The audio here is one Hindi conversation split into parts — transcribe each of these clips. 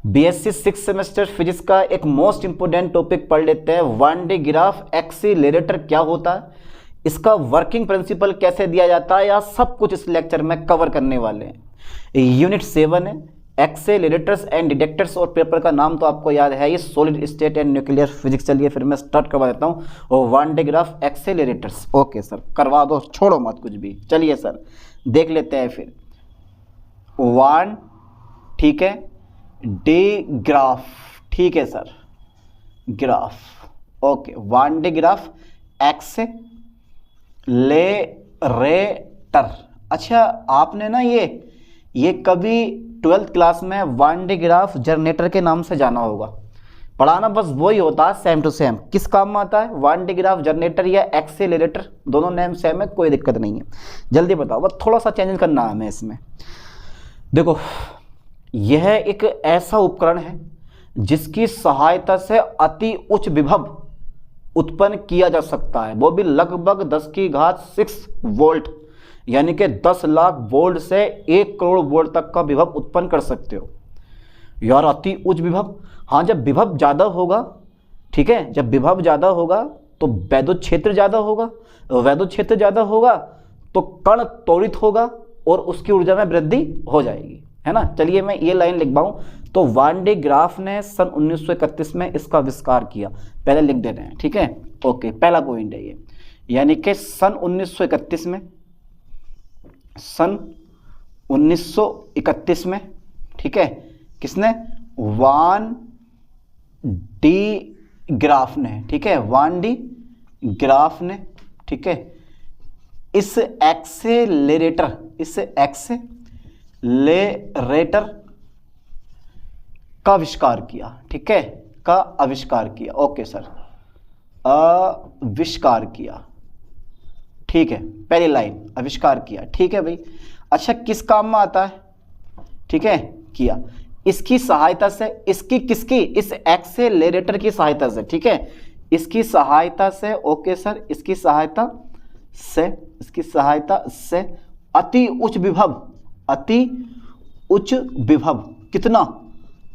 बीएससी 6 सेमेस्टर फिजिक्स का एक मोस्ट इंपोर्टेंट टॉपिक पढ़ लेते हैं। 1D ग्राफ एक्सीलरेटर क्या होता है, इसका वर्किंग प्रिंसिपल कैसे दिया जाता है, या सब कुछ इस लेक्चर में कवर करने वाले हैं। यूनिट 7 है एक्सेलरेटर्स एंड डिटेक्टर्स, और पेपर का नाम तो आपको याद है, ये solid state and nuclear physics. चलिए फिर मैं स्टार्ट करवा देता हूँ। और 1D graph accelerators, okay sir करवा दो, छोड़ो मत कुछ भी। चलिए सर देख लेते हैं फिर। 1 ठीक है, डी ग्राफ ठीक है sir, graph okay. 1D graph accelerator. अच्छा आपने ना ये कभी 12th क्लास में 1D ग्राफ जनरेटर के नाम से जाना होगा, पढ़ाना बस वही होता है, सेम टू सेम। किस काम में आता है 1D ग्राफ जनरेटर या एक्सेलरेटर, दोनों नेम सेम है, कोई दिक्कत नहीं है। जल्दी बताओ, बस थोड़ा सा चेंज करना है हमें इसमें। देखो यह एक ऐसा उपकरण है जिसकी सहायता से अति उच्च विभव उत्पन्न किया जा सकता है, वो भी लगभग 10⁻⁶ वोल्ट, यानी कि 10 लाख वोल्ट से 1 करोड़ वोल्ट तक का विभव उत्पन्न कर सकते हो। यार अति उच्च विभव, हाँ जब विभव ज़्यादा होगा, ठीक है, जब विभव ज़्यादा होगा तो वैद्युत क्षेत्र ज़्यादा होगा, वैद्युत क्षेत्र ज़्यादा होगा तो कण त्वरित होगा और उसकी ऊर्जा में वृद्धि हो जाएगी, है ना। चलिए मैं ये लाइन लिखवाऊँ तो 1D ग्राफ ने सन 1931 में इसका आविष्कार किया, पहले लिख दे रहे हैं, ठीक है ओके। पहला पॉइंट है ये, यानी कि सन 1931 में, सन 1931 में, ठीक है, किसने 1D ग्राफ ने, ठीक है 1D ग्राफ ने, ठीक है, इस एक्सेलरेटर का आविष्कार किया, ठीक है, का आविष्कार किया, ओके सर, आविष्कार किया, ठीक है, पहली लाइन आविष्कार किया, ठीक है भाई। अच्छा किस काम में आता है, ठीक है, किया, इसकी सहायता से, इसकी किसकी, इस एक्सेलरेटर की सहायता से, ठीक है, इसकी सहायता से, ओके सर, इसकी सहायता से अति उच्च विभव, अति उच्च विभव, कितना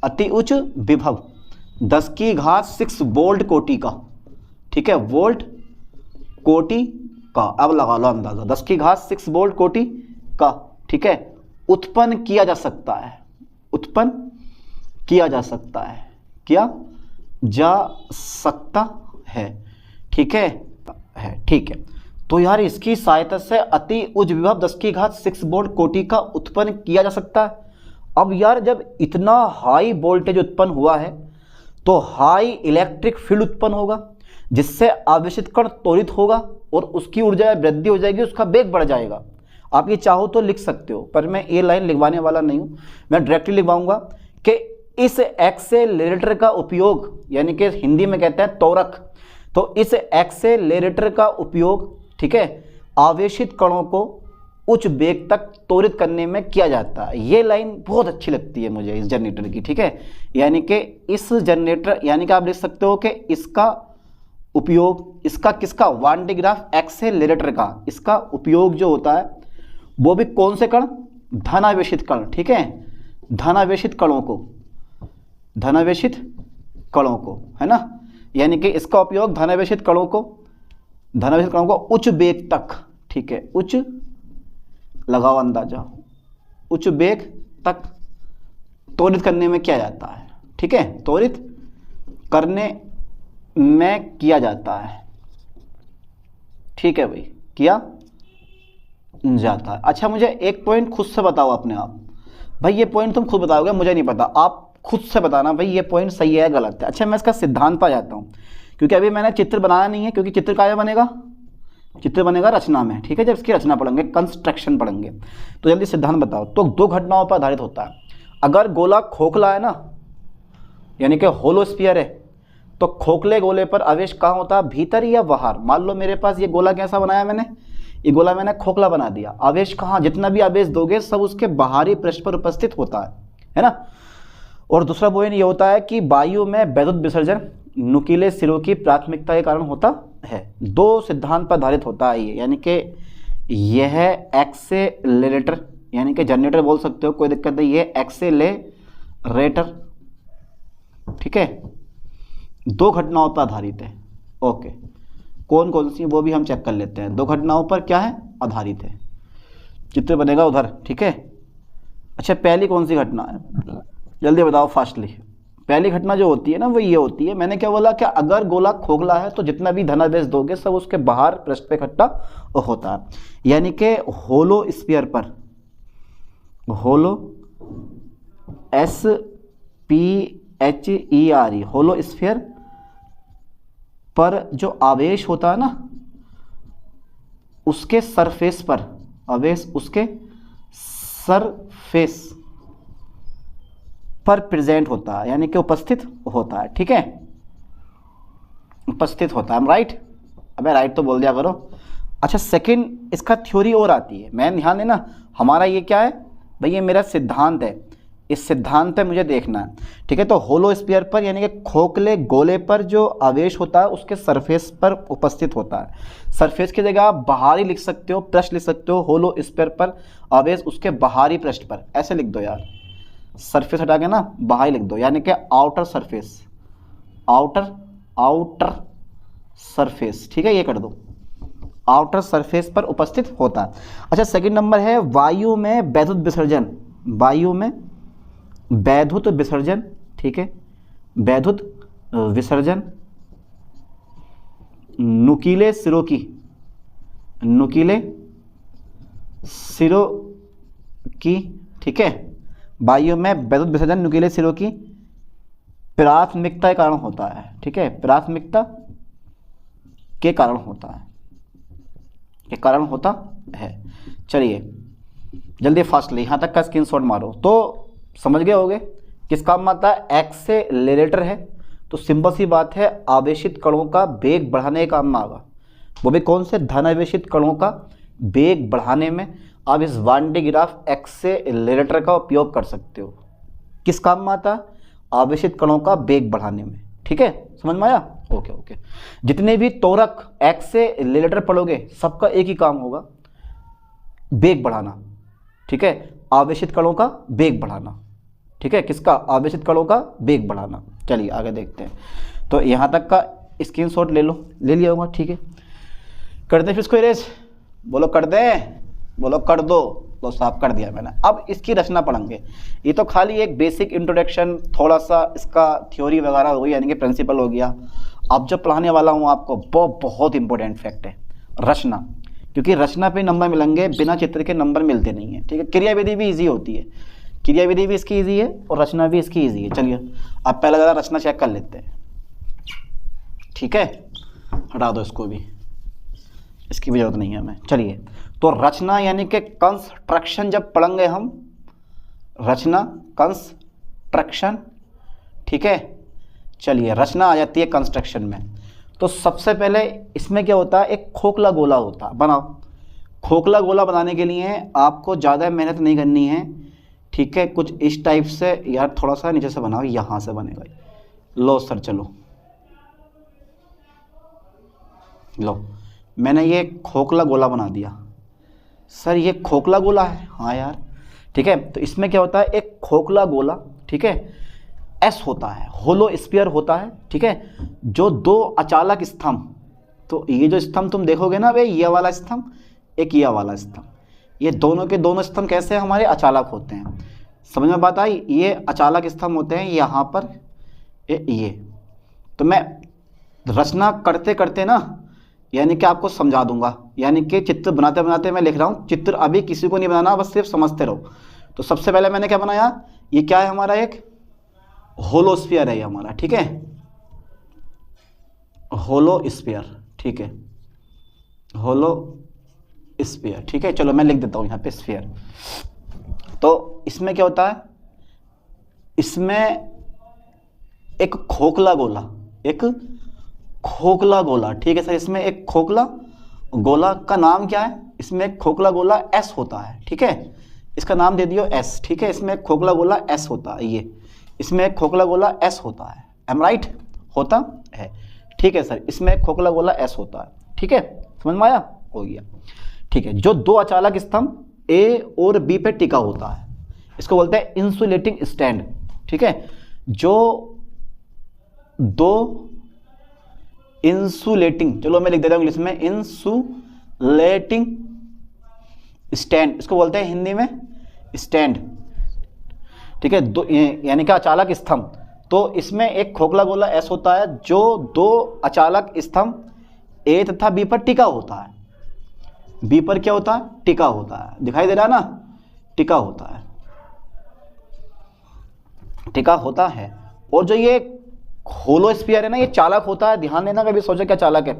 अति उच्च विभव 10⁻⁶ वोल्ट कोटि का, ठीक है, वोल्ट कोटि का, अब लगा लो अंदाजा, 10⁻⁶ वोल्ट कोटि का, ठीक है, उत्पन्न किया जा सकता है, उत्पन्न किया जा सकता है, किया जा सकता है, ठीक है, ठीक है। तो यार इसकी सहायता से अति उच्च विभव 10⁻⁶ वोल्ट कोटि का उत्पन्न किया जा सकता है। अब यार जब इतना हाई वोल्टेज उत्पन्न हुआ है तो हाई इलेक्ट्रिक फील्ड उत्पन्न होगा, जिससे आवेशित कण त्वरित होगा और उसकी ऊर्जा में वृद्धि हो जाएगी, उसका वेग बढ़ जाएगा। आप ये चाहो तो लिख सकते हो, पर मैं ये लाइन लिखवाने वाला नहीं हूँ, मैं डायरेक्टली लिखवाऊंगा कि इस एक्सेलरेटर का उपयोग, यानी कि हिंदी में कहते हैं त्वरक, तो इस एक्सेलरेटर का उपयोग, ठीक है, आवेशित कणों को उच्च वेग तक त्वरित करने में किया जाता है। ये लाइन बहुत अच्छी लगती है मुझे इस जनरेटर की, ठीक है, यानी कि इस जनरेटर, यानी कि आप लिख सकते हो कि इसका उपयोग, इसका किसका 1D ग्राफ एक्सेलरेटर का, इसका उपयोग जो होता है वो भी कौन से कण, धनावेशित कण, ठीक है, धनावेशित कणों को, धनावेशित कणों को, है ना, यानी कि इसका उपयोग धनावेशित कणों को उच्च वेग तक, ठीक है, उच्च लगाओ अंदाजा, उच्च वेग तक त्वरित करने में किया जाता है, ठीक है, त्वरित करने में किया जाता है, ठीक है भाई, किया जाता है। अच्छा मुझे एक पॉइंट खुद से बताओ अपने आप, भाई ये पॉइंट तुम खुद बताओगे, मुझे नहीं पता, आप खुद से बताना भाई ये पॉइंट सही है गलत है। अच्छा मैं इसका सिद्धांत पा जाता हूँ, क्योंकि अभी मैंने चित्र बनाया नहीं है, क्योंकि चित्र क्या बनेगा, चित्र बनेगा रचना में, ठीक है, जब इसकी रचना पढ़ेंगे, कंस्ट्रक्शन पढ़ेंगे। तो जल्दी सिद्धांत बताओ। तो 2 घटनाओं पर आधारित होता है। अगर गोला खोखला है ना, यानी कि होलो स्फीयर है, तो खोखले गोले पर आवेश कहाँ होता है, भीतर या बाहर। मान लो मेरे पास ये गोला कैसा बनाया मैंने, ये गोला मैंने खोखला बना दिया, आवेश कहाँ, जितना भी आवेश दोगे सब उसके बाहरी पृष्ठ पर उपस्थित होता है ना। और दूसरा पॉइंट ये होता है कि वायु में वैद्युत विसर्जन नुकीले सिरों की प्राथमिकता के कारण होता है। 2 सिद्धांत पर आधारित होता है ये, यानी कि यह एक्सेलरेटर, यानी कि जनरेटर बोल सकते हो, कोई दिक्कत नहीं, ये एक्सेलरेटर ठीक है, दो घटनाओं पर आधारित है। ओके, कौन कौन सी वो भी हम चेक कर लेते हैं। दो घटनाओं पर क्या है, आधारित है। चित्र बनेगा उधर, ठीक है। अच्छा, पहली कौन सी घटना है, जल्दी बताओ फास्टली। पहली घटना जो होती है ना वो ये होती है, मैंने क्या बोला, कि अगर गोला खोखला है तो जितना भी धनावेश दोगे सब उसके बाहर पृष्ठ पे इकट्ठा होता है। यानी कि होलो स्फीयर पर, होलो SPHERE, होलो स्फीयर पर जो आवेश होता है ना उसके सरफेस पर, आवेश उसके सरफेस पर प्रेजेंट होता है, यानी कि उपस्थित होता है। ठीक है, उपस्थित होता है। राइट, अबे राइट तो बोल दिया करो। अच्छा, सेकंड इसका थ्योरी और आती है, मैं ध्यान देना। हमारा ये क्या है भाई, ये मेरा सिद्धांत है, इस सिद्धांत पे मुझे देखना है। ठीक है, तो होलो स्फीयर पर यानी कि खोखले गोले पर जो आवेश होता है उसके सरफेस पर उपस्थित होता है। सरफेस की जगह आप बाहरी लिख सकते हो, पृष्ठ लिख सकते हो। होलो स्फीयर पर आवेश उसके बाहरी पृष्ठ पर, ऐसे लिख दो यार, सरफेस हटा के ना बाहरी लिख दो, यानी कि आउटर सरफेस, आउटर सरफेस। ठीक है, ये कर दो, आउटर सरफेस पर उपस्थित होता है। अच्छा, सेकंड नंबर है वायु में वैद्युत विसर्जन, वायु में वैद्युत विसर्जन। ठीक है, वैद्युत विसर्जन नुकीले सिरों की, नुकीले सिरों की। ठीक है, वायु में वैद्युत विसर्जन नुकीले सिरों की प्राथमिकता के कारण होता है। ठीक है, प्राथमिकता के कारण होता है, के कारण होता है। चलिए जल्दी फास्टली यहाँ तक का स्क्रीनशॉट मारो तो समझ गए होगे किस काम में आता है। एक्सेलरेटर है तो सिंपल सी बात है, आवेशित कणों का वेग बढ़ाने के काम में आएगा, वो भी कौन से, धनावेशित कणों का वेग बढ़ाने में आप इस वान डे ग्राफ एक्सेलरेटर का उपयोग कर सकते हो। किस काम में आता है, आवेशित कणों का वेग बढ़ाने में। ठीक है, समझ में आया। ओके ओके, जितने भी त्वरक एक्सेलरेटर पढ़ोगे सबका एक ही काम होगा, वेग बढ़ाना। ठीक है, आवेशित कणों का वेग बढ़ाना। ठीक है, किसका, आवेशित कणों का वेग बढ़ाना। चलिए आगे देखते हैं। तो यहाँ तक का स्क्रीनशॉट ले लो, ले लिया होगा। ठीक है, कर दें फिर इसको इरेज, बोलो कर दें, बोलो कर दो। तो साफ कर दिया मैंने। अब इसकी रचना पढ़ेंगे। ये तो खाली एक बेसिक इंट्रोडक्शन, थोड़ा सा इसका थ्योरी वगैरह हो गई, यानी कि प्रिंसिपल हो गया। अब जो पढ़ाने वाला हूँ आपको वो बहुत इंपॉर्टेंट फैक्ट है, रचना। क्योंकि रचना पे नंबर मिलेंगे, बिना चित्र के नंबर मिलते नहीं है। ठीक है, क्रियाविधि भी ईजी होती है, क्रियाविधि भी इसकी ईजी है और रचना भी इसकी ईजी है। चलिए अब पहले ज़रा रचना चेक कर लेते हैं। ठीक है, हटा दो इसको भी, इसकी भी जरूरत नहीं है हमें। चलिए, तो रचना यानी कि कंस्ट्रक्शन जब पढ़ेंगे हम, रचना कंस्ट्रक्शन। ठीक है, चलिए रचना आ जाती है कंस्ट्रक्शन में। तो सबसे पहले इसमें क्या होता है, एक खोखला गोला होता है, बनाओ। खोखला गोला बनाने के लिए आपको ज़्यादा मेहनत नहीं करनी है। ठीक है, कुछ इस टाइप से, यार थोड़ा सा नीचे से बनाओ, यहाँ से बनेगा। लो सर, चलो लो, मैंने ये खोखला गोला बना दिया। सर ये खोखला गोला है, हाँ यार। ठीक है, तो इसमें क्या होता है, एक खोखला गोला, ठीक है, एस होता है, होलो स्फीयर होता है। ठीक है, जो दो अचालक स्तंभ, तो ये जो स्तंभ तुम देखोगे ना भाई, ये वाला स्तंभ, एक ये वाला स्तंभ, ये दोनों के दोनों स्तंभ कैसे हमारे अचालक होते हैं। समझ में बात आई, ये अचालक स्तंभ होते हैं यहाँ पर, ये। तो मैं रचना करते करते ना, यानी कि आपको समझा दूंगा, यानी कि चित्र बनाते बनाते मैं लिख रहा हूँ। चित्र अभी किसी को नहीं बनाना, बस सिर्फ समझते रहो। तो सबसे पहले मैंने क्या बनाया, ये क्या है हमारा, एक होलो स्फीयर है ये हमारा। ठीक है, होलो स्फीयर। ठीक है, होलो स्फीयर। ठीक है, चलो मैं लिख देता हूँ यहाँ पे स्फीयर। तो इसमें क्या होता है, इसमें एक खोखला गोला, एक खोखला गोला। ठीक है सर, इसमें एक खोखला गोला का नाम क्या है, इसमें एक खोखला गोला एस होता है। ठीक है, इसका नाम दे दियो एस। ठीक है, इसमें एक खोखला गोला एस होता है, ये इसमें एक खोखला गोला एस होता है। एम राइट, होता है। ठीक है सर, इसमें एक खोखला गोला एस होता है। ठीक है, समझ में आया, हो गया। ठीक है, जो दो अचालक स्तंभ ए और बी पे टिका होता है, इसको बोलते हैं इंसुलेटिंग स्टैंड। ठीक है, जो दो इंसुलेटिंग, चलो मैं लिख देता हूं इंग्लिश में, इंसुलेटिंग स्टैंड, इसको बोलते हैं हिंदी में स्टैंड, ठीक है। दो यानी कि अचालक स्तंभ। तो इसमें एक खोखला गोला एस होता है जो दो अचालक स्तंभ ए तथा बी पर टिका होता है। बी पर क्या होता है? टिका होता है। दिखाई दे रहा है ना, टिका होता है, टिका होता है। और जो ये होलो स्फीयर है ना, ये चालक होता है। ध्यान देना, कभी सोचो क्या चालक है,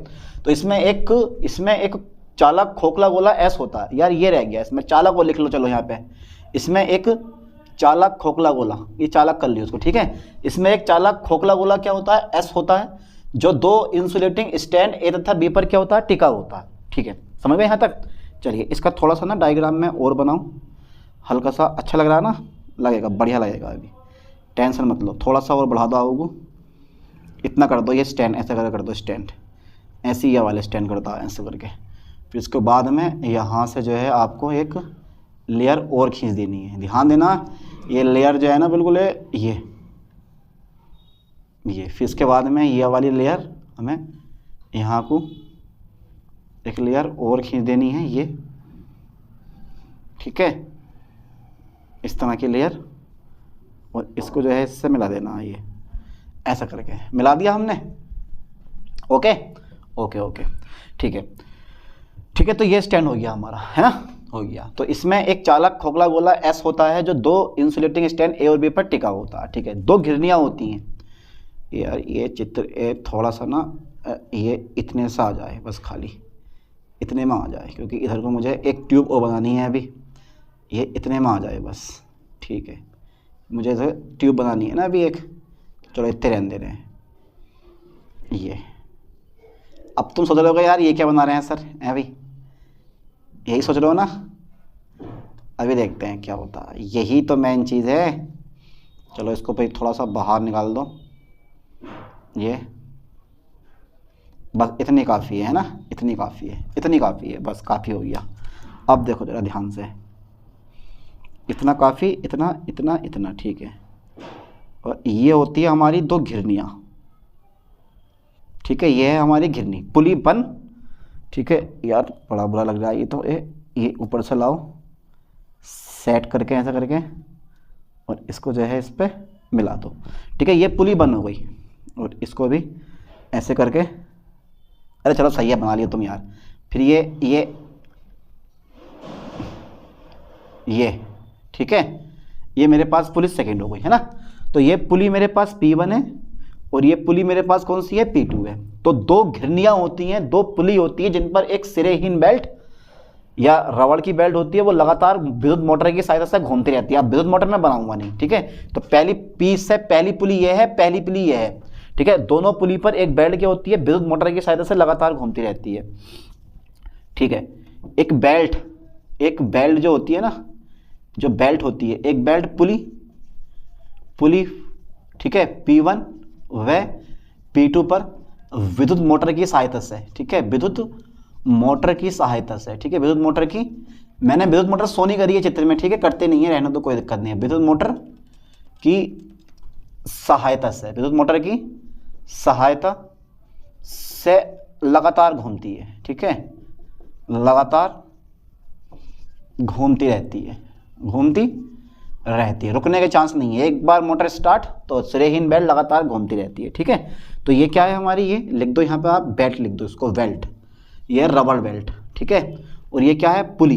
तो इसमें एक चालक खोखला गोला एस होता है। यार ये रह गया, इसमें चालक को लिख लो, चलो यहाँ पे इसमें एक चालक खोखला गोला, ये चालक कर लियो उसको, ठीक है। इसमें एक चालक खोखला गोला क्या होता है? एस होता है, जो दो इंसुलेटिंग स्टैंड ए तथा बी पर क्या होता है? टिका होता है, ठीक है। समझ में यहाँ तक? चलिए इसका थोड़ा सा ना डायग्राम में और बनाऊँ, हल्का सा। अच्छा लग रहा है ना? लगेगा, बढ़िया लगेगा। अभी टेंशन मत लो, थोड़ा सा और बढ़ा दो आओगे, इतना कर दो। ये स्टैंड ऐसे कर दो, स्टैंड ऐसे ये वाले स्टैंड कर दो ऐसे करके। फिर इसके बाद में यहाँ से जो है आपको एक लेयर और खींच देनी है। ध्यान देना, ये लेयर जो है ना बिल्कुल ये फिर इसके बाद में ये वाली लेयर हमें यहाँ को एक लेयर और खींच देनी है, ये ठीक है, इस तरह की लेयर। और इसको जो है इससे मिला देना है, ये ऐसा करके मिला दिया हमने। ओके ओके ओके, ठीक है ठीक है। तो ये स्टैंड हो गया हमारा, है ना, हो गया। तो इसमें एक चालक खोखला गोला एस होता है जो दो इंसुलेटिंग स्टैंड ए और बी पर टिका होता है, ठीक है। दो घिरनियाँ होती हैं। यार ये चित्र थोड़ा सा ना ये इतने सा आ जाए, बस खाली इतने में आ जाए, क्योंकि इधर को मुझे एक ट्यूब और बनानी है अभी। ये इतने में आ जाए बस, ठीक है। मुझे इधर ट्यूब बनानी है ना अभी एक, चलो इतने रहने दे रहे हैं। ये अब तुम सोच रहे हो यार ये क्या बना रहे हैं सर, अभी यही सोच रहे हो ना? अभी देखते हैं क्या होता है, यही तो मेन चीज़ है। चलो इसको भाई थोड़ा सा बाहर निकाल दो, ये बस इतनी काफ़ी है ना, इतनी काफ़ी है, इतनी काफ़ी है, बस काफ़ी हो गया। अब देखो ज़रा ध्यान से, इतना काफ़ी, इतना इतना इतना, ठीक है। और ये होती है हमारी दो घिरनियाँ, ठीक है। ये है हमारी घिरनी, पुली बन, ठीक है। यार बड़ा बुरा लग रहा है ये तो, ये ऊपर से लाओ सेट करके ऐसा करके, और इसको जो है इस पर मिला दो, ठीक है। ये पुली बन हो गई। और इसको भी ऐसे करके, अरे चलो सही है, बना लिया तुम यार। फिर ये ठीक है, ये मेरे पास पुली सेकंड हो गई, है ना। तो ये पुली मेरे पास P1 है और ये पुली मेरे पास कौन सी है? P2 है। तो दो घिरनियाँ होती हैं, दो पुली होती है जिन पर एक सिरेहीन बेल्ट या रबड़ की बेल्ट होती है, वो लगातार विद्युत मोटर की सहायता से घूमती रहती है। अब विद्युत मोटर में बनाऊंगा नहीं, ठीक है। तो पहली पीस से पहली पुली ये है, पहली पुली ये है, ठीक है। दोनों पुली पर एक बेल्ट क्या होती है? विद्युत मोटर की सहायता से लगातार घूमती रहती है, ठीक है। एक बेल्ट जो होती है ना, जो बेल्ट होती है, एक बेल्ट पुली, ठीक है, P1 व P2 पर विद्युत मोटर की सहायता से, ठीक है, विद्युत मोटर की सहायता से, ठीक है। विद्युत मोटर की, मैंने विद्युत मोटर शो नहीं करी है चित्र में, ठीक है, करते नहीं है, रहने तो कोई दिक्कत नहीं है। विद्युत मोटर की सहायता से, विद्युत मोटर की सहायता से लगातार घूमती है, ठीक है, लगातार घूमती रहती है, रुकने के चांस नहीं है। एक बार मोटर स्टार्ट तो सिरेहीन बेल्ट लगातार घूमती रहती है, ठीक है। तो ये क्या है हमारी, ये लिख दो यहाँ पे आप, बेल्ट लिख दो इसको, बेल्ट, ये रबड़ बेल्ट, ठीक है। और ये क्या है? पुली,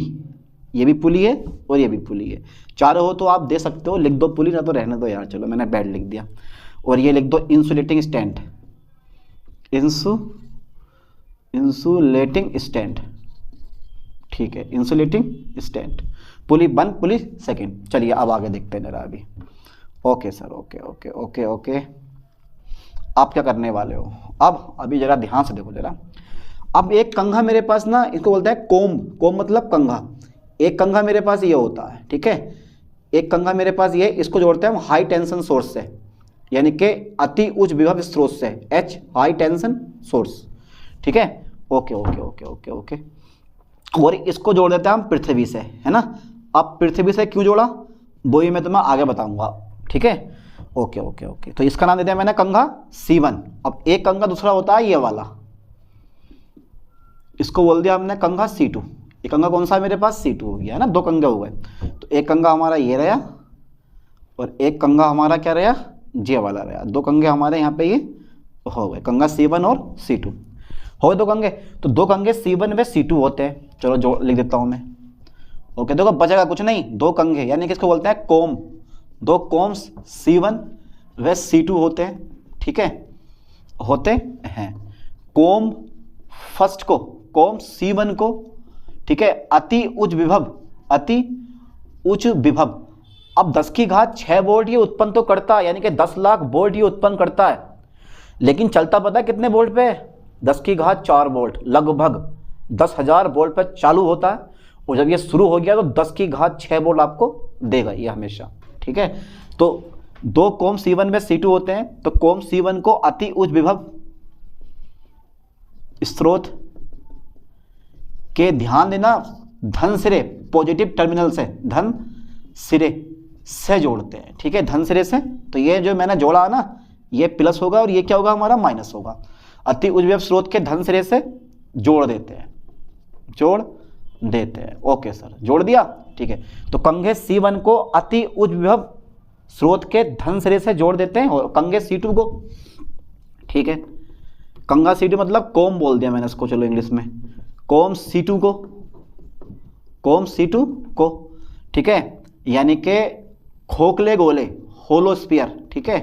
ये भी पुली है और ये भी पुली है। चारों हो तो आप दे सकते हो, लिख दो पुली, ना तो रहने दो यार, चलो मैंने बेल्ट लिख दिया। और ये लिख दो इंसुलेटिंग स्टैंड, इंसुलेटिंग स्टैंड, ठीक है, इंसुलेटिंग स्टैंड, पुली 1 पुली 2। चलिए अब आगे देखते हैं जरा अभी। Okay sir, okay okay okay okay. आप क्या करने वाले हो अब? अभी जरा ध्यान से देखो जरा। अब एक कंघा मेरे पास ना, इसको बोलते हैं कोम मतलब कंघा। एक कंघा मेरे पास ये होता है, ठीक है, एक कंघा मेरे पास ये, इसको जोड़ते हैं हम हाई टेंशन सोर्स से, यानी कि अति उच्च विभव स्रोत से, H हाई टेंशन सोर्स, ठीक है। Okay okay okay okay okay. और इसको जोड़ देते हैं हम पृथ्वी से, है ना। अब पृथ्वी से क्यों जोड़ा वो ही मैं तुम्हें आगे बताऊंगा, ठीक है। ओके ओके ओके, तो इसका नाम दे दिया मैंने कंघा C1। अब एक कंघा दूसरा होता है ये वाला, इसको बोल दिया हमने कंघा C2। ये कंघा कौन सा है मेरे पास, C2 हो गया है ना, दो कंघे हो गए। तो एक कंघा हमारा ये रहा और एक कंघा हमारा क्या रहा, ये वाला रहा। दो कंघे हमारे यहाँ पे ये हो गए, कंघा C1 और C2 हो गए दो कंघे। तो दो कंघे C1 व C2 होते हैं। चलो जो लिख देता हूँ मैं। ओके, देखो बचेगा कुछ नहीं, दो कंघे यानी कि इसको बोलते हैं कोम। दो कोम्स C1 व C2 होते हैं, ठीक है, होते हैं। कोम फर्स्ट को, कोम C1 को, ठीक है, अति उच्च विभव, अति उच्च विभव। अब 10 की घात 6 वोल्ट ये उत्पन्न तो करता है, यानी कि 10 लाख वोल्ट ये उत्पन्न करता है, लेकिन चलता पता है कितने वोल्ट पे, 10 की घात 4 वोल्ट, लगभग 10,000 वोल्ट पे चालू होता है। और जब ये शुरू हो गया तो 10 की घात 6 वोल्ट आपको देगा ये हमेशा, ठीक है। तो दो कोम C1 में C2 होते हैं, तो कोम C1 को अति उच्च विभव स्रोत के, ध्यान देना, धन सिरे, पॉजिटिव टर्मिनल से, धन सिरे से जोड़ते हैं, ठीक है, धन सिरे से। तो ये जो मैंने जोड़ा है ना, ये प्लस होगा और ये क्या होगा हमारा, माइनस होगा। अति उच्च विभव स्रोत के धन सिरे से जोड़ देते हैं, जोड़ देते हैं। ओके सर, जोड़ दिया, ठीक है। तो कंघे C1 को अति उच्च विभव स्रोत के धन सिरे से जोड़ देते हैं, और कंघे C2 को, ठीक है, कंघा C2 मतलब कोम बोल दिया मैंने इसको, चलो इंग्लिश में, कोम C2 को, कोम C2 को, ठीक है, यानी कि खोखले गोले, होलो स्फीयर, ठीक है,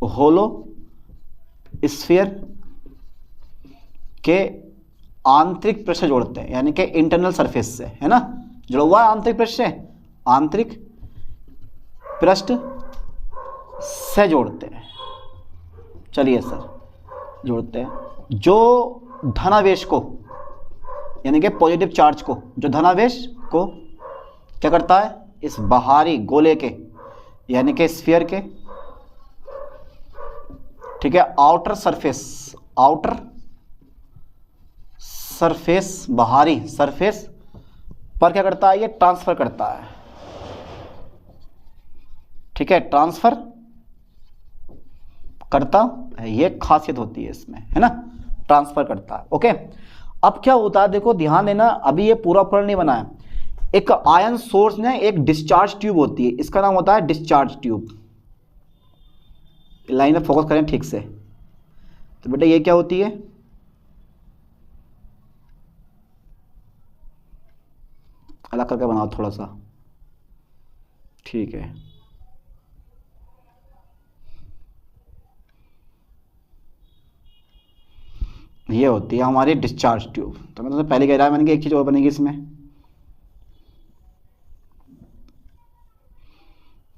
होलो स्फीयर के आंतरिक पृष्ठ से जोड़ते हैं, यानी कि इंटरनल सरफेस से, है ना, जुड़ा हुआ है आंतरिक पृष्ठ से, आंतरिक पृष्ठ से जोड़ते हैं। चलिए सर, जोड़ते हैं। जो धनावेश को, यानी कि पॉजिटिव चार्ज को, जो धनावेश को क्या करता है, इस बाहरी गोले के, यानी कि स्फीयर के, ठीक है, आउटर सरफेस, आउटर सरफेस, बाहरी सरफेस पर क्या करता है, ये ट्रांसफर करता है, ठीक है, ट्रांसफर करता है, ये खासियत होती है इसमें, है ना, ट्रांसफर करता है। ओके, अब क्या होता है, देखो ध्यान देना, अभी ये पूरा पूरा नहीं बना है। एक आयन सोर्स में एक डिस्चार्ज ट्यूब होती है, इसका नाम होता है डिस्चार्ज ट्यूब। लाइन में फोकस करें ठीक से। तो बेटा ये क्या होती है, अलग करके बनाओ थोड़ा सा, ठीक है। ये होती है हमारी डिस्चार्ज ट्यूब। तो मैं तुमसे पहले कह रहा मैंने कि एक चीज और बनेगी इसमें,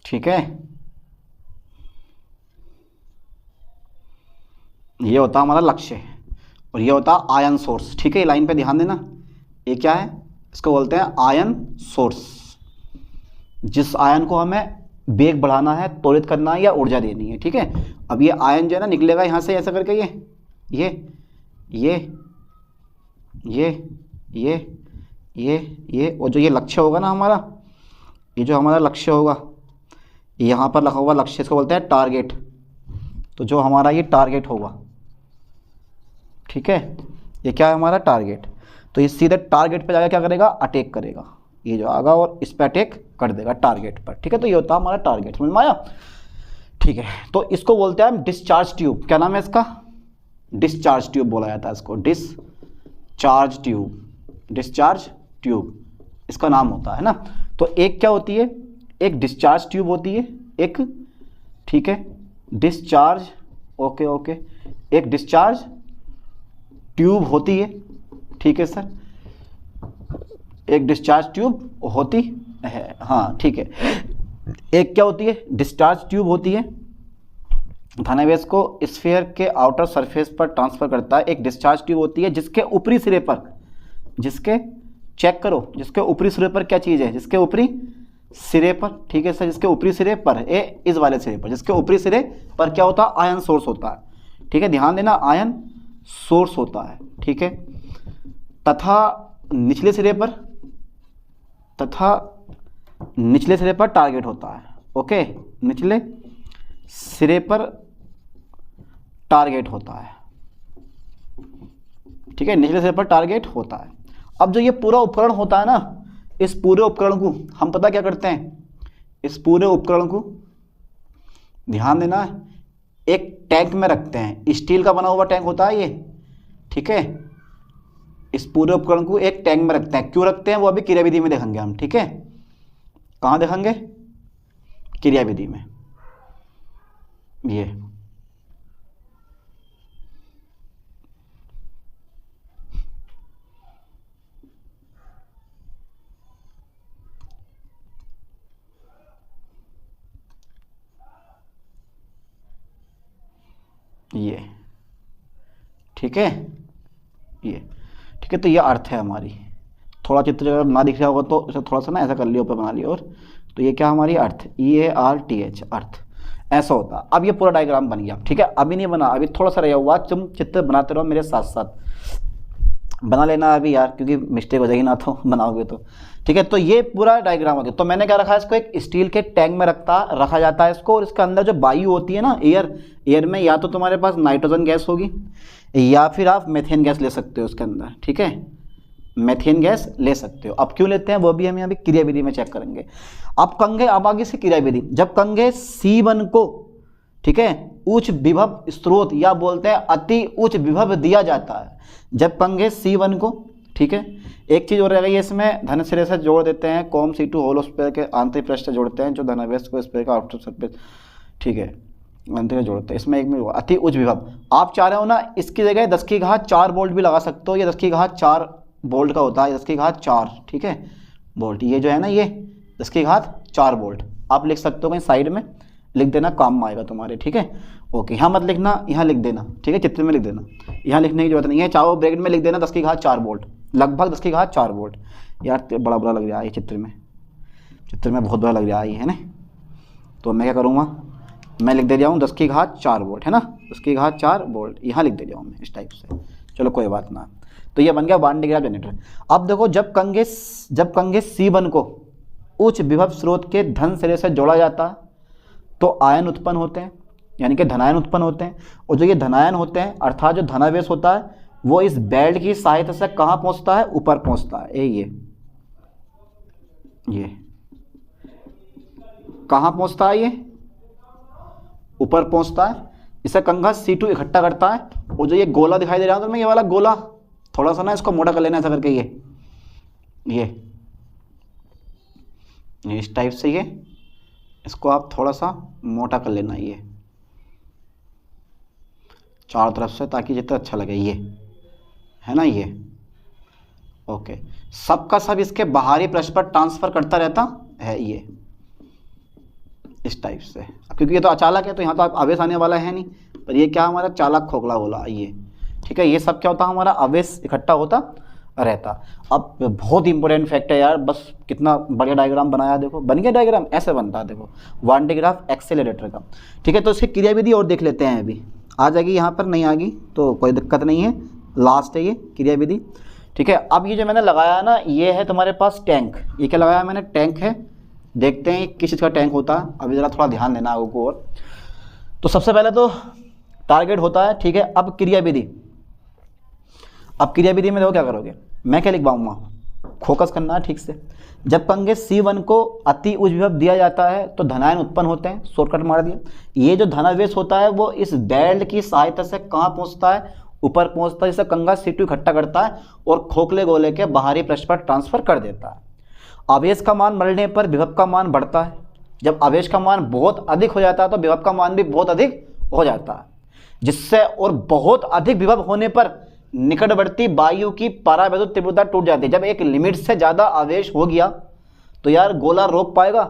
ठीक है। ये होता है हमारा लक्ष्य और ये होता है आयन सोर्स, ठीक है। लाइन पे ध्यान देना, ये क्या है, इसको बोलते हैं आयन सोर्स। जिस आयन को हमें वेग बढ़ाना है, त्वरित करना है या ऊर्जा देनी है, ठीक है। अब ये आयन जो है ना निकलेगा यहाँ से ऐसा करके, ये और जो ये लक्ष्य होगा ना हमारा, ये जो हमारा लक्ष्य होगा, यहाँ पर लिखा हुआ लक्ष्य, इसको बोलते हैं टारगेट। तो जो हमारा ये टारगेट होगा, ठीक है, ये क्या है हमारा टारगेट। तो ये सीधे टारगेट पे जाकर क्या करेगा, अटैक करेगा, ये जो आगा और इस पे अटैक कर देगा टारगेट पर, ठीक है। तो ये होता है हमारा टारगेट, समझ में आया, ठीक है। तो इसको बोलते हैं हम डिस्चार्ज ट्यूब। क्या नाम है इसका, डिस्चार्ज ट्यूब बोला जाता है इसको, डिस्चार्ज ट्यूब, डिस्चार्ज ट्यूब इसका नाम होता है ना। तो एक क्या होती है, एक डिस्चार्ज ट्यूब होती है एक, ठीक है, डिस्चार्ज, ओके ओके, एक डिस्चार्ज ट्यूब होती है, ठीक है सर, एक डिस्चार्ज ट्यूब होती है, हाँ ठीक है। एक क्या होती है, डिस्चार्ज ट्यूब होती है, धनावेश को स्फीयर के आउटर सरफेस पर ट्रांसफर करता है। एक डिस्चार्ज ट्यूब होती है जिसके ऊपरी सिरे पर, जिसके, चेक करो, जिसके ऊपरी सिरे पर क्या चीज़ है, जिसके ऊपरी सिरे पर, ठीक है सर, जिसके ऊपरी सिरे पर, इस वाले सिरे पर, जिसके ऊपरी सिरे पर क्या होता है, आयन सोर्स होता है, ठीक है, ध्यान देना, आयन सोर्स होता है, ठीक है। तथा निचले सिरे पर, तथा निचले सिरे पर टारगेट होता है, ओके, निचले सिरे पर टारगेट होता है, ठीक है, निचले सिरे पर टारगेट होता है। अब जो ये पूरा उपकरण होता है ना, इस पूरे उपकरण को हम पता क्या करते हैं, इस पूरे उपकरण को ध्यान देना, एक टैंक में रखते हैं, स्टील का बना हुआ टैंक होता है ये, ठीक है। इस पूरे उपकरण को एक टैंक में रखते हैं। क्यों रखते हैं वो अभी क्रियाविधि में देखेंगे हम, ठीक है। कहाँ देखेंगे, क्रियाविधि में। ये ठीक है, ये ठीक है। तो ये अर्थ है हमारी, थोड़ा चित्र अगर ना दिख रहा होगा तो इसे थोड़ा सा ना ऐसा कर लिया, ऊपर बना लिया। और तो ये क्या हमारी अर्थ, EARTH, अर्थ, ऐसा होता। अब ये पूरा डायग्राम बन गया, ठीक है। अभी नहीं बना, अभी थोड़ा सा रहा हुआ, तुम चित्र बनाते रहो मेरे साथ साथ, बना लेना अभी यार, क्योंकि मिस्टेक हो जाएगी ना तो बनाओगे तो, ठीक है। तो ये पूरा डायग्राम हो गया। तो मैंने क्या रखा है, इसको एक स्टील के टैंक में रखा जाता है इसको, और इसके अंदर जो वायु होती है ना, एयर में या तो तुम्हारे पास नाइट्रोजन गैस होगी या फिर आप मेथेन गैस ले सकते हो उसके अंदर, ठीक है, मेथेन गैस ले सकते हो। अब क्यों लेते हैं वो भी हम यहाँ भी क्रियाविधि में चेक करेंगे। अब कंगे, अब आगे से क्रियाविधि, जब कंगे C1 को, ठीक है, उच्च विभव स्रोत या बोलते हैं अति उच्च विभव दिया जाता है, जब कंगे C1 को, ठीक है। एक चीज और रह गई है इसमें, धन सिरे से जोड़ देते हैं, कॉम C2 होलो स्फीयर के आंतरिक पृष्ठ से जोड़ते हैं, जो धनावेश को स्फीयर का आउटर सरफेस, ठीक है, आंतरिक जोड़ते हैं। इसमें एक में अति उच्च विभव, आप चाह रहे हो ना इसकी जगह 10⁴ वोल्ट भी लगा सकते हो, ये 10⁴ वोल्ट का होता है, 10⁴, ठीक है, वोल्ट। ये जो है ना, ये 10⁴ वोल्ट आप लिख सकते हो, कहीं साइड में लिख देना, काम आएगा तुम्हारे, ठीक है। ओके, यहाँ मत लिखना, यहाँ लिख देना, ठीक है, चित्र में लिख देना, यहाँ लिखने की जरूरत नहीं है, चाहो ब्रैकेट में लिख देना 10⁴ वोल्ट, लगभग 10⁴ वोल्ट। यार बड़ा बड़ा लग रहा है चित्र में बहुत बड़ा लग रहा है ना। तो मैं क्या करूँगा, मैं लिख दे जाऊँ 10⁴ वोल्ट, है ना, 10⁴ वोल्ट, यहाँ लिख दे जाऊँ मैं इस टाइप से, चलो कोई बात ना। तो ये बन गया वान डिग्राफ जनरेटर। अब देखो, जब कंगे C1 को उच्च विभव स्रोत के धन सिरे से जोड़ा जाता है तो आयन उत्पन्न होते हैं, यानी कि धनायन उत्पन्न होते हैं। और जो ये धनायन होते हैं, अर्थात जो धनावेश होता है, वो इस बेल्ट की सहायता से कहाँ पहुंचता है, ऊपर पहुंचता है। ये कहाँ पहुंचता है, ये ऊपर पहुंचता है। इसे कंगा C2 इकट्ठा करता है, और जो ये गोला दिखाई दे रहा है तो मैं, ये वाला गोला थोड़ा सा ना इसको मोटा कर लेना, ऐसा करके ये इस टाइप से, ये इसको आप थोड़ा सा मोटा कर लेना, ये चारों तरफ से, ताकि जितना अच्छा लगे, ये है ना, ये ओके। सबका सब इसके बाहरी पृष्ठ पर ट्रांसफर करता रहता है, ये इस टाइप से। क्योंकि ये तो अचालक है, तो यहाँ तो आवेश आने वाला है नहीं, पर ये क्या हमारा चालक खोखला गोला, ये ठीक है। ये सब क्या होता है, हमारा आवेश इकट्ठा होता रहता। अब बहुत इंपॉर्टेंट फैक्ट है यार, बस कितना बढ़िया डायग्राम बनाया, देखो बन गया डायग्राम, ऐसे बनता है देखो, वान डिग्राफ एक्सेलरेटर का, ठीक है। तो इसकी क्रियाविधि और देख लेते हैं, अभी आ जाएगी, यहाँ पर नहीं आ गई तो कोई दिक्कत नहीं है, लास्ट है ये क्रियाविधि, ठीक है। अब ये जो मैंने लगाया ना, ये है तुम्हारे पास टैंक, ये क्या लगाया मैंने, टैंक है। देखते हैं किस चीज़ का टैंक होता है, अभी ज़रा थोड़ा ध्यान देना आगे को। और तो सबसे पहले तो टारगेट होता है, ठीक है। अब क्रियाविधि में देखो क्या करोगे, मैं क्या लिखवाऊंगा, फोकस करना है ठीक से। जब कंगे C1 को अति उच्च विभव दिया जाता है तो धनायन उत्पन्न होते हैं, शॉर्टकट मार दिया। ये जो धनावेश होता है वो इस बेल्ट की सहायता से कहाँ पहुँचता है, ऊपर पहुँचता है, जिसे कंगा C2 इकट्ठा करता है और खोखले गोले के बाहरी पृष्ठ पर ट्रांसफर कर देता है। आवेश का मान बढ़ने पर विभव का मान बढ़ता है। जब आवेश का मान बहुत अधिक हो जाता है तो विभव का मान भी बहुत अधिक हो जाता है, जिससे और बहुत अधिक विभव होने पर निकटवर्ती वायु की परावैद्युत तीव्रता टूट जाती है। जब एक लिमिट से ज़्यादा आवेश हो गया तो यार गोला रोक पाएगा।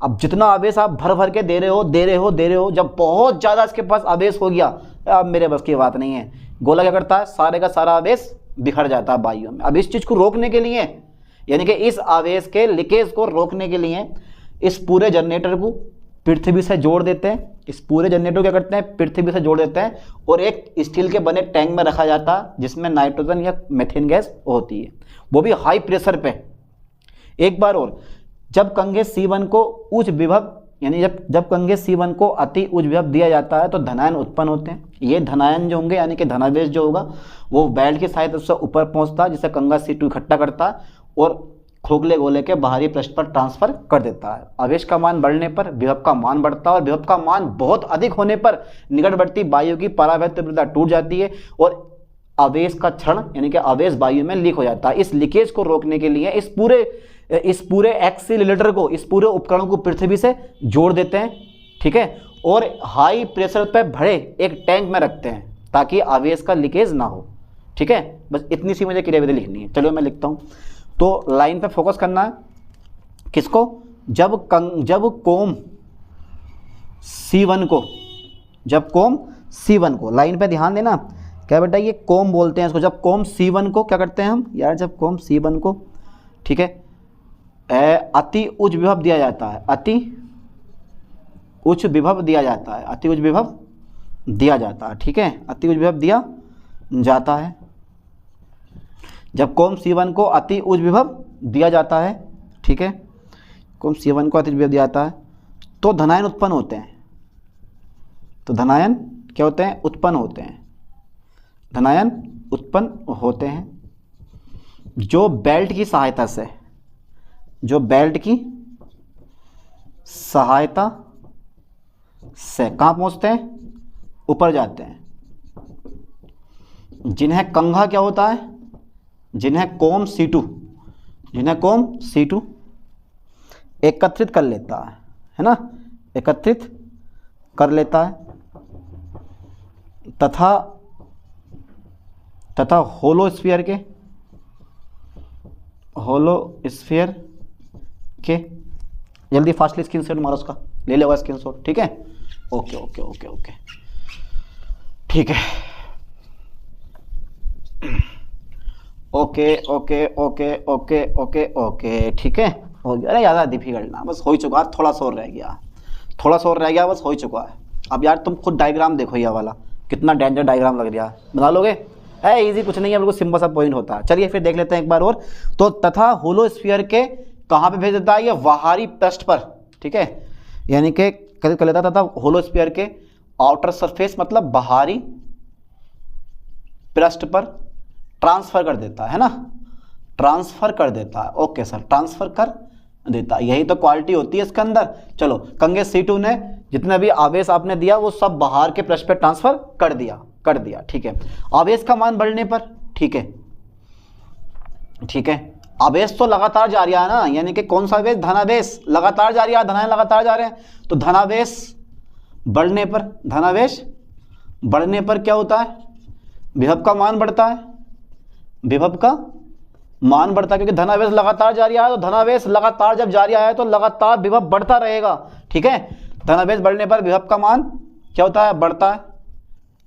अब जितना आवेश आप भर भर के दे रहे हो, जब बहुत ज़्यादा इसके पास आवेश हो गया, अब मेरे बस की बात नहीं है, गोला क्या करता है, सारे का सारा आवेश बिखर जाता है वायु में। अब इस चीज़ को रोकने के लिए, यानी कि इस आवेश के लीकेज को रोकने के लिए, इस पूरे जनरेटर को पृथ्वी से जोड़ देते हैं। इस पूरे जनरेटर क्या करते हैं, पृथ्वी से जोड़ देते हैं और एक स्टील के बने टैंक में रखा जाता है, जिसमें नाइट्रोजन या मेथेन गैस होती है, वो भी हाई प्रेशर पे। एक बार और, जब कंगे C1 को उच्च विभव यानी जब कंगे C1 को अति उच्च विभव दिया जाता है तो धनायन उत्पन्न होते हैं। ये धनायन जो होंगे यानी कि धनावेश जो होगा वो बेल्ट की सहायता से ऊपर पहुंचता है, जिसे कंगा C2 इकट्ठा करता है और खोखले गोले के बाहरी पृष्ठ पर ट्रांसफर कर देता है। आवेश का मान बढ़ने पर विभव का मान बढ़ता है और विभव का मान बहुत अधिक होने पर निकटवर्ती वायु की परावैध तीव्रता टूट जाती है और आवेश का क्षरण यानी कि आवेश वायु में लीक हो जाता है। इस लीकेज को रोकने के लिए इस पूरे एक्सीलरेटर को, इस पूरे उपकरण को पृथ्वी से जोड़ देते हैं, ठीक है, और हाई प्रेशर पर भरे एक टैंक में रखते हैं ताकि आवेश का लीकेज ना हो, ठीक है। बस इतनी सी मुझे क्रियाविधि लिखनी है। चलो मैं लिखता हूँ। तो लाइन पे फोकस करना है किसको, जब कोम C1 को लाइन पे ध्यान देना, क्या बेटा ये कोम बोलते हैं इसको। जब कोम C1 को क्या करते हैं हम यार, जब कोम C1 को, ठीक है, अति उच्च विभव दिया जाता है, अति उच्च विभव दिया जाता है, अति उच्च विभव दिया जाता है, ठीक है, अति उच्च विभव दिया जाता है। जब कोम C1 को अति उच्च विभव दिया जाता है, ठीक है, कोम C1 को अति उच्च विभव दिया जाता है तो धनायन उत्पन्न होते हैं। तो धनायन क्या होते हैं, उत्पन्न होते हैं, धनायन उत्पन्न होते हैं जो बेल्ट की सहायता से, जो बेल्ट की सहायता से कहाँ पहुँचते हैं, ऊपर जाते हैं, जिन्हें कंघा क्या होता है, जिन्हें कोम C2 एकत्रित कर लेता है ना, एकत्रित कर लेता है तथा होलो स्फीयर के जल्दी फास्टली स्क्रीनशॉट मारो, उसका ले लेगा स्क्रीनशॉट, ठीक है। ओके ओके ओके ओके ठीक है, okay okay okay okay okay okay ठीक है। हो गया, अरे ज़्यादा डिफिकल्ट ना, बस हो ही चुका, थोड़ा सा और रह गया, बस हो ही चुका है। अब यार तुम खुद डायग्राम देखो, ये वाला कितना डेंजर डायग्राम लग रहा है, बना लोगे? है इजी, कुछ नहीं है, बिल्कुल सिंपल सा पॉइंट होता है। चलिए फिर देख लेते हैं एक बार और। तो तथा होलो स्फीयर के कहाँ पे भेज देता है, ये बाहरी पृष्ठ पर, ठीक है, यानी कि कर लेता तथा होलो स्फीयर के आउटर सरफेस मतलब बाहरी पृष्ठ पर ट्रांसफर कर देता है ना, ट्रांसफर कर देता है। ओके सर, ट्रांसफर कर देता है, यही तो क्वालिटी होती है इसके अंदर। चलो, कंगे C2 ने जितने भी आवेश आपने दिया वो सब बाहर के पृष्ठ पे ट्रांसफर कर दिया, ठीक है। आवेश का मान बढ़ने पर, ठीक है, आवेश तो लगातार जा रहा है ना, यानी कि कौन सा आवेश, धनावेश लगातार जा रहा है, धनावेश लगातार जा रहे हैं, तो धनावेश बढ़ने पर क्या होता है, विभव का मान बढ़ता है, क्योंकि धनावेश लगातार जा रहा है, तो धनावेश लगातार जब जा रहा है तो लगातार विभव बढ़ता रहेगा, ठीक है। धनावेश बढ़ने पर विभव का मान क्या होता है, बढ़ता है।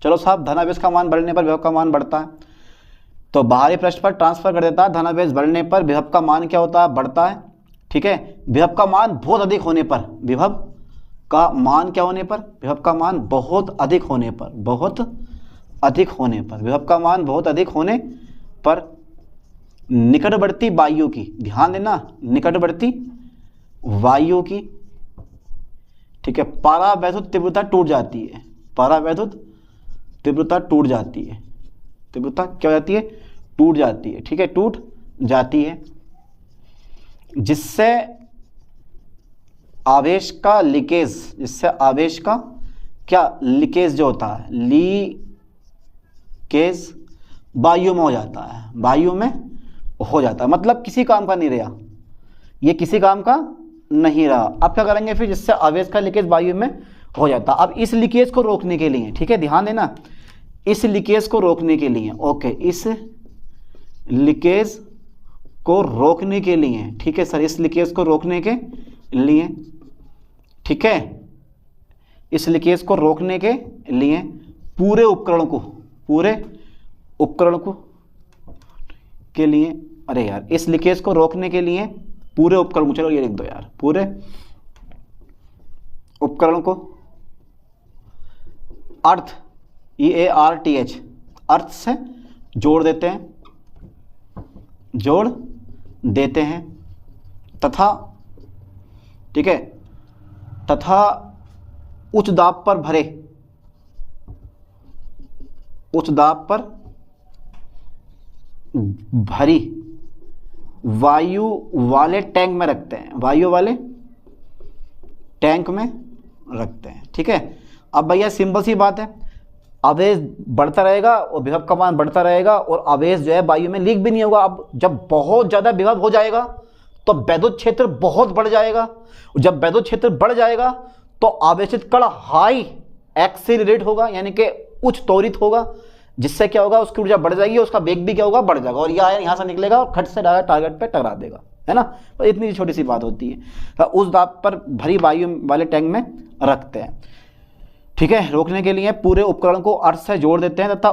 चलो साहब, धनावेश का मान बढ़ने पर विभव का मान बढ़ता है, तो बाहरी पृष्ठ पर ट्रांसफर कर देता है। धनावेश बढ़ने पर विभव का मान क्या होता है, बढ़ता है, ठीक है। विभव का मान बहुत अधिक होने पर, विभव का मान क्या होने पर, विभव का मान बहुत अधिक होने पर, विभव का मान बहुत अधिक होने पर निकटवर्ती वायु की, ध्यान देना, निकटवर्ती वायु की, ठीक है, परावैद्युत तीव्रता टूट जाती है, परावैद्युत तीव्रता टूट जाती है, तीव्रता क्या हो जाती है, टूट जाती है, ठीक है, टूट जाती है, जिससे आवेश का लीकेज, जिससे आवेश का क्या लीकेज जो होता है, लीकेज वायु में हो जाता है, वायु में हो जाता है, मतलब किसी काम का नहीं रहा, ये किसी काम का नहीं रहा। अब क्या करेंगे फिर, जिससे आवेश का लीकेज वायु में हो जाता है। अब इस लीकेज को रोकने के लिए, ठीक है, ध्यान देना, इस लीकेज को रोकने के लिए, ओके, इस लीकेज को रोकने के लिए, ठीक है सर, इस लीकेज को रोकने के लिए, ठीक है, इस लीकेज को रोकने के लिए पूरे उपकरण को के लिए, अरे यार, इस लीकेज को रोकने के लिए पूरे उपकरण को, चलो ये लिख दो यार, पूरे उपकरण को अर्थ, EARTH, अर्थ से जोड़ देते हैं तथा, ठीक है, तथा उच्च दाब पर भरे, उच्च दाब पर भरी वायु वाले टैंक में रखते हैं, वायु वाले टैंक में रखते हैं। ठीक है, अब भैया सिंपल सी बात है, आवेश बढ़ता रहेगा और विभव का मान बढ़ता रहेगा और आवेश जो है वायु में लीक भी नहीं होगा। अब जब बहुत ज़्यादा विभव हो जाएगा तो वैद्युत क्षेत्र बहुत बढ़ जाएगा, जब वैद्युत क्षेत्र बढ़ जाएगा तो आवेशित कण हाई एक्सीलरेट होगा, यानी कि उच्च त्वरित होगा, जिससे क्या होगा, उसकी ऊर्जा बढ़ जाएगी, उसका वेग भी क्या होगा, बढ़ जाएगा, और यह आयन यहाँ से निकलेगा और खट से डायरेक्ट टारगेट पे टकरा देगा, है ना। तो इतनी छोटी सी बात होती है। तो उस दाब पर भरी वायु वाले टैंक में रखते हैं। ठीक है, रोकने के लिए पूरे उपकरण को अर्थ से जोड़ देते हैं तथा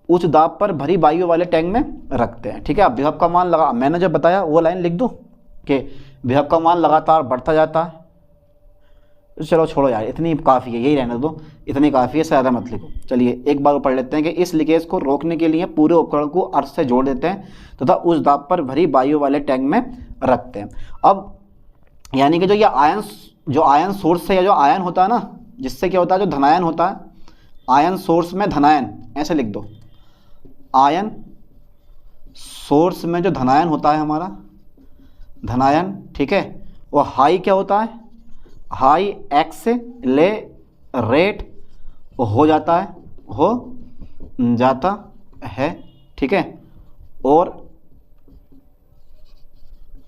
उच्च दाब पर भरी वायु वाले टैंक में रखते हैं। ठीक है, अब विभव का मान लगा, मैंने जब बताया वो लाइन लिख दूं कि विभव का मान लगातार बढ़ता जाता है। चलो छोड़ो यार, इतनी काफ़ी है, यही रहने दो, इतनी काफ़ी है, ज़्यादा मत लिखो। चलिए एक बार पढ़ लेते हैं कि इस लीकेज को रोकने के लिए पूरे उपकरण को अर्थ से जोड़ देते हैं तथा उस दाब पर भरी वायु वाले टैंक में रखते हैं। अब यानी कि जो ये आयन सोर्स है या जो आयन होता है ना, जिससे क्या होता है, जो धनायन होता है, आयन सोर्स में धनायन, ऐसे लिख दो, आयन सोर्स में जो धनायन होता है हमारा, धनायन, ठीक है, वो हाई क्या होता है, हाई एक्सेलरेट हो जाता है, ठीक है, और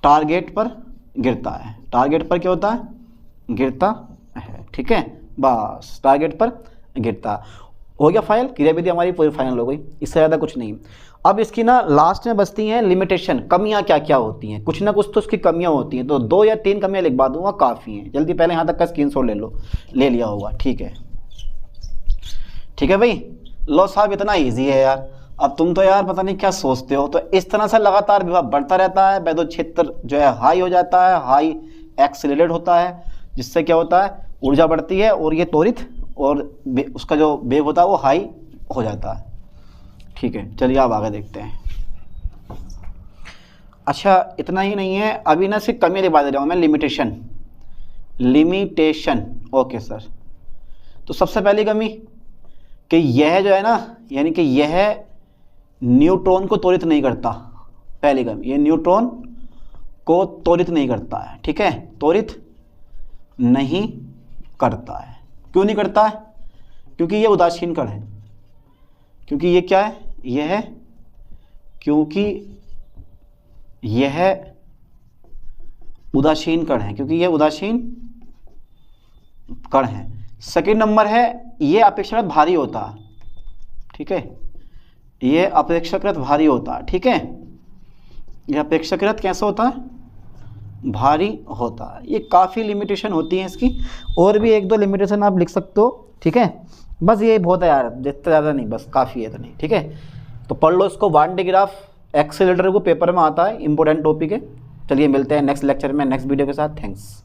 टारगेट पर गिरता है, टारगेट पर क्या होता है, गिरता है। ठीक है, बस टारगेट पर गिरता हो गया। फाइल क्रियाविधि हमारी पूरी फाइनल हो गई, इससे ज़्यादा कुछ नहीं। अब इसकी ना लास्ट में बचती हैं लिमिटेशन, कमियां क्या क्या होती हैं, कुछ ना कुछ तो इसकी कमियां होती हैं, तो 2 या 3 कमियां लिखवा दूंगा, काफ़ी हैं। जल्दी पहले यहाँ तक का स्क्रीनशॉट ले लिया होगा। ठीक है, ठीक है भाई, लो साहब, इतना ईजी है यार। अब तुम तो यार पता नहीं क्या सोचते हो। तो इस तरह से लगातार विभव बढ़ता रहता है, वैद्युत क्षेत्र जो है हाई हो जाता है, हाई एक्सीलरेट होता है, जिससे क्या होता है, ऊर्जा बढ़ती है और ये त्वरित, और उसका जो वेग होता है वो हाई हो जाता है। ठीक है, चलिए आप आगे देखते हैं। अच्छा, इतना ही नहीं है, अभी ना सिर्फ कमी दिखा दे रहा हूँ मैं, लिमिटेशन। ओके सर, तो सबसे पहली कमी कि यह जो है ना, यानी कि यह न्यूट्रॉन को त्वरित नहीं करता। पहली कमी, ये न्यूट्रॉन को त्वरित नहीं करता है। ठीक है, त्वरित नहीं करता है। क्यों नहीं करता है? क्योंकि ये उदासीन कण है। क्योंकि ये क्या है, यह है, क्योंकि यह उदासीन कण है, क्योंकि यह उदासीन कण है। सेकेंड नंबर है, ये अपेक्षाकृत भारी होता है। ठीक है, ये अपेक्षाकृत भारी होता है। ठीक है, ये अपेक्षाकृत कैसा होता है, भारी होता है। ये काफ़ी लिमिटेशन होती है इसकी, और भी 1-2 लिमिटेशन आप लिख सकते हो। ठीक है, बस ये बहुत है यार, जितना ज़्यादा नहीं, बस काफ़ी है इतना नहीं। ठीक है, तो पढ़ लो इसको। वान डे ग्राफ एक्सीलरेटर को पेपर में आता है, इंपॉर्टेंट टॉपिक है। चलिए मिलते हैं नेक्स्ट लेक्चर में नेक्स्ट वीडियो के साथ। थैंक्स।